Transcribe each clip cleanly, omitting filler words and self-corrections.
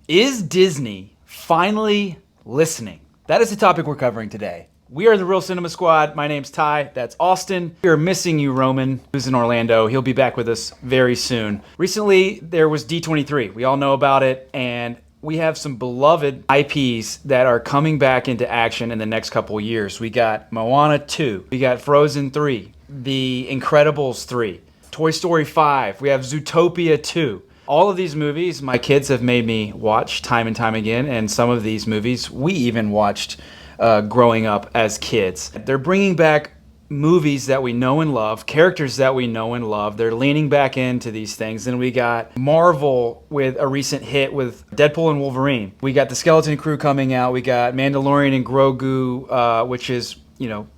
Is Disney finally listening? That is the topic we're covering today. We are the Real Cinema Squad. My name's Ty. That's Austin. We are missing you, Roman, who's in Orlando. He'll be back with us very soon. Recently, there was D23. We all know about it, and we have some beloved IPs that are coming back into action in the next couple of years. We got Moana 2. We got Frozen 3. The Incredibles 3. Toy Story 5. We have Zootopia 2. All of these movies, my kids have made me watch time and time again, and some of these movies we even watched growing up as kids. They're bringing back movies that we know and love, characters that we know and love. They're leaning back into these things. And we got Marvel with a recent hit with Deadpool and Wolverine. We got the Skeleton Crew coming out. We got Mandalorian and Grogu, which is,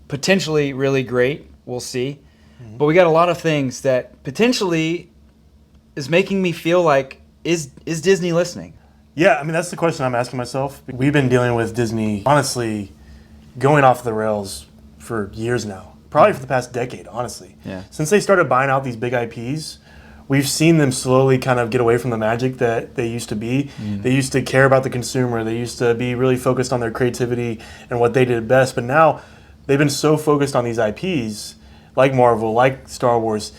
potentially really great. We'll see. But we got a lot of things that potentially is making me feel like, is Disney listening? Yeah, I mean, that's the question I'm asking myself. We've been dealing with Disney, honestly, going off the rails for years now. Probably for the past decade, honestly. Yeah. Since they started buying out these big IPs, we've seen them slowly kind of get away from the magic that they used to be. They used to care about the consumer. They used to be really focused on their creativity and what they did best. But now they've been so focused on these IPs, like Marvel, like Star Wars,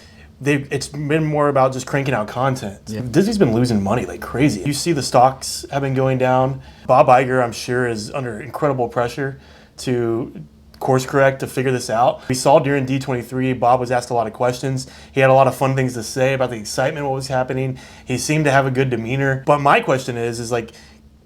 it's been more about just cranking out content. Yeah. Disney's been losing money like crazy. You see the stocks have been going down. Bob Iger, I'm sure, is under incredible pressure to course correct, to figure this out. We saw during D23, Bob was asked a lot of questions. He had a lot of fun things to say about the excitement, what was happening. He seemed to have a good demeanor. But my question is like,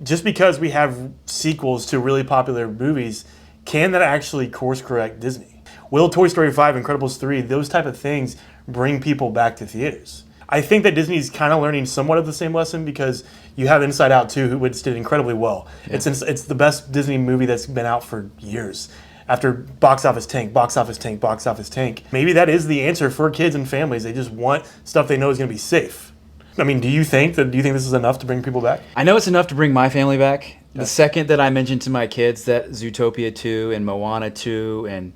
just because we have sequels to really popular movies, can that actually course correct Disney? Will Toy Story 5, Incredibles 3, those type of things bring people back to theaters? I think that Disney's kind of learning somewhat of the same lesson because you have Inside Out 2, which did incredibly well. Yeah. It's the best Disney movie that's been out for years. After box office tank, box office tank, box office tank. Maybe that is the answer for kids and families. They just want stuff they know is going to be safe. I mean, do you think this is enough to bring people back? I know it's enough to bring my family back. Okay. The second that I mentioned to my kids that Zootopia 2 and Moana 2 and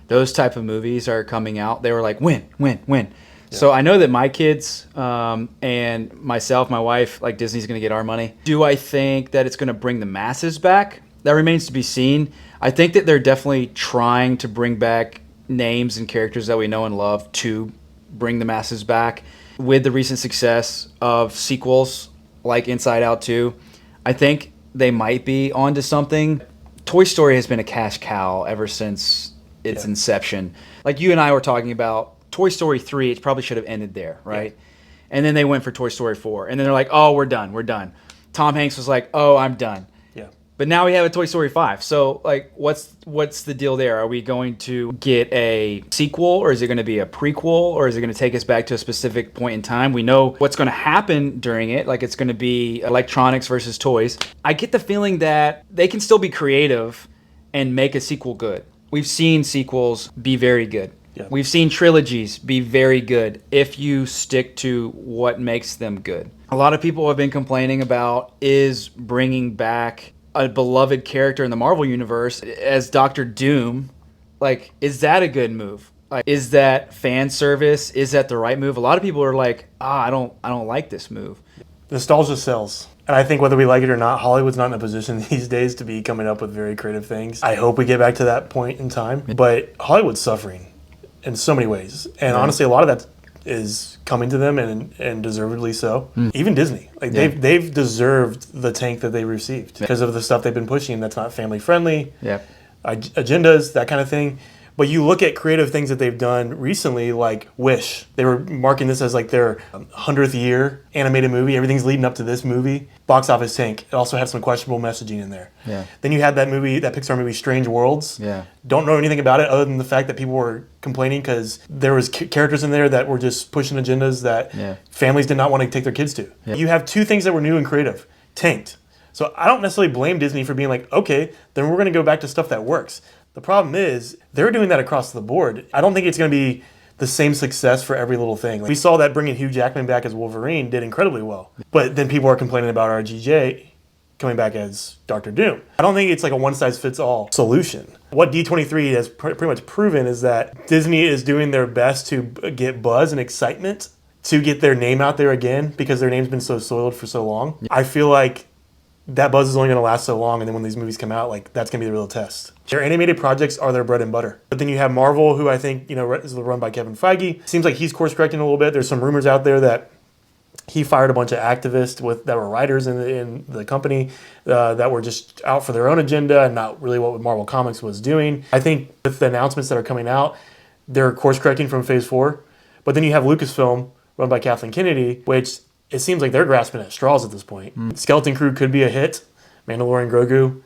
those type of movies are coming out, they were like, when? Yeah. So I know that my kids and myself, my wife, like Disney's going to get our money. Do I think that it's going to bring the masses back? That remains to be seen. I think that they're definitely trying to bring back names and characters that we know and love to bring the masses back. With the recent success of sequels like Inside Out 2, I think they might be onto something. Toy Story has been a cash cow ever since its inception. Like you and I were talking about, Toy Story 3, it probably should have ended there, right? Yeah. And then they went for Toy Story 4. And then they're like, oh, we're done. Tom Hanks was like, oh, I'm done. Yeah. But now we have a Toy Story 5. So, like, what's the deal there? Are we going to get a sequel, or is it going to be a prequel, or is it going to take us back to a specific point in time? We know what's going to happen during it. Like, it's going to be electronics versus toys. I get the feeling that they can still be creative and make a sequel good. We've seen sequels be very good. Yeah. We've seen trilogies be very good if you stick to what makes them good. A lot of people have been complaining about is bringing back a beloved character in the Marvel universe as Dr. Doom. Like, is that a good move? Like, is that fan service? Is that the right move? A lot of people are like, I don't like this move. Nostalgia sells. And I think whether we like it or not, Hollywood's not in a position these days to be coming up with very creative things. I hope we get back to that point in time. But Hollywood's suffering in so many ways. And honestly, a lot of that is coming to them and deservedly so. Even Disney. Like they've deserved the tank that they received because of the stuff they've been pushing that's not family friendly. Yeah. Agendas, that kind of thing. But you look at creative things that they've done recently, like Wish. They were marking this as like their 100th year animated movie. Everything's leading up to this movie. Box office tank. It also had some questionable messaging in there. Yeah. Then you had that Pixar movie, Strange Worlds. Yeah. Don't know anything about it other than the fact that people were complaining because there was characters in there that were just pushing agendas that families did not want to take their kids to. Yeah. You have two things that were new and creative. Tanked. So I don't necessarily blame Disney for being like, okay, then we're going to go back to stuff that works. The problem is they're doing that across the board. I don't think it's going to be the same success for every little thing. Like, we saw that bringing Hugh Jackman back as Wolverine did incredibly well. But then people are complaining about RGJ coming back as Dr. Doom. I don't think it's like a one-size-fits-all solution. What D23 has pretty much proven is that Disney is doing their best to get buzz and excitement to get their name out there again because their name's been so soiled for so long. I feel like that buzz is only going to last so long, and then when these movies come out, like that's going to be the real test. Their animated projects are their bread and butter. But then you have Marvel, who I think, is run by Kevin Feige. Seems like he's course correcting a little bit. There's some rumors out there that he fired a bunch of activists that were writers in the company that were just out for their own agenda and not really what Marvel Comics was doing. I think with the announcements that are coming out, they're course correcting from Phase 4. But then you have Lucasfilm, run by Kathleen Kennedy, which it seems like they're grasping at straws at this point. Skeleton Crew could be a hit. Mandalorian Grogu,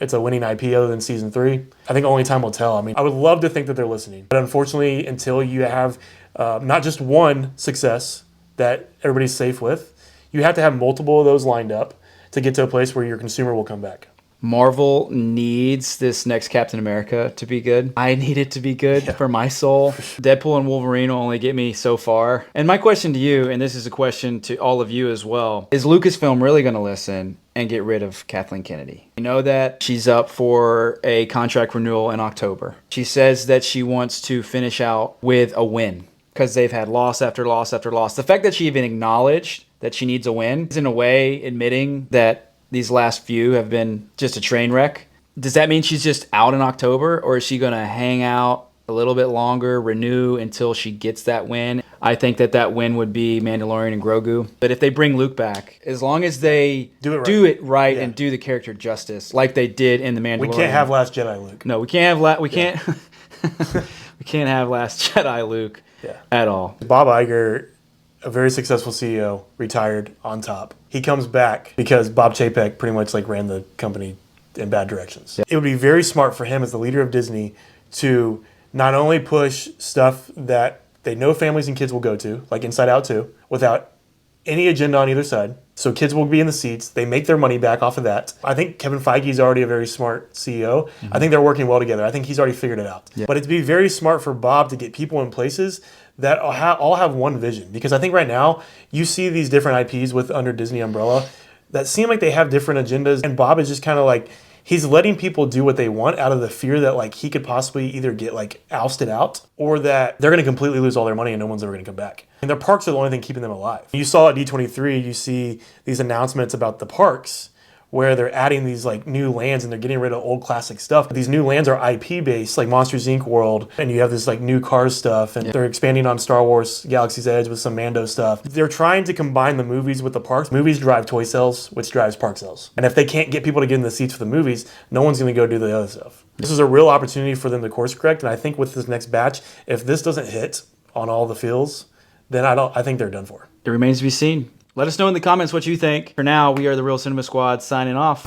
it's a winning IP other than Season 3. I think only time will tell. I mean, I would love to think that they're listening. But unfortunately, until you have not just one success that everybody's safe with, you have to have multiple of those lined up to get to a place where your consumer will come back. Marvel needs this next Captain America to be good. I need it to be good for my soul. Deadpool and Wolverine will only get me so far. And my question to you, and this is a question to all of you as well, is Lucasfilm really going to listen and get rid of Kathleen Kennedy? We know that she's up for a contract renewal in October. She says that she wants to finish out with a win because they've had loss after loss after loss. The fact that she even acknowledged that she needs a win is in a way admitting that these last few have been just a train wreck. Does that mean she's just out in October, or is she going to hang out a little bit longer, renew until she gets that win? I think that win would be Mandalorian and Grogu. But if they bring Luke back, as long as they do it right and do the character justice, like they did in the Mandalorian. We can't have Last Jedi Luke. No, we can't have we can't we can't have Last Jedi Luke at all. Bob Iger, a very successful CEO, retired on top. He comes back because Bob Chapek pretty much ran the company in bad directions. Yeah. It would be very smart for him as the leader of Disney to not only push stuff that they know families and kids will go to, like Inside Out 2, without any agenda on either side. So kids will be in the seats. They make their money back off of that. I think Kevin Feige is already a very smart CEO. Mm-hmm. I think they're working well together. I think he's already figured it out. Yeah. But it'd be very smart for Bob to get people in places that all have one vision. Because I think right now, you see these different IPs under Disney umbrella that seem like they have different agendas. And Bob is just kind of he's letting people do what they want out of the fear that he could possibly either get ousted out or that they're going to completely lose all their money and no one's ever going to come back. And their parks are the only thing keeping them alive. You saw at D23, you see these announcements about the parks where they're adding these new lands and they're getting rid of old classic stuff. These new lands are IP based, like Monsters Inc. world, and you have this new Cars stuff, and they're expanding on Star Wars Galaxy's Edge with some Mando stuff. They're trying to combine the movies with the parks. Movies drive toy sales, which drives park sales. And if they can't get people to get in the seats for the movies, no one's going to go do the other stuff. This is a real opportunity for them to course correct, and I think with this next batch, if this doesn't hit on all the feels, then I think they're done for. It remains to be seen. Let us know in the comments what you think. For now, we are the Real Cinema Squad signing off.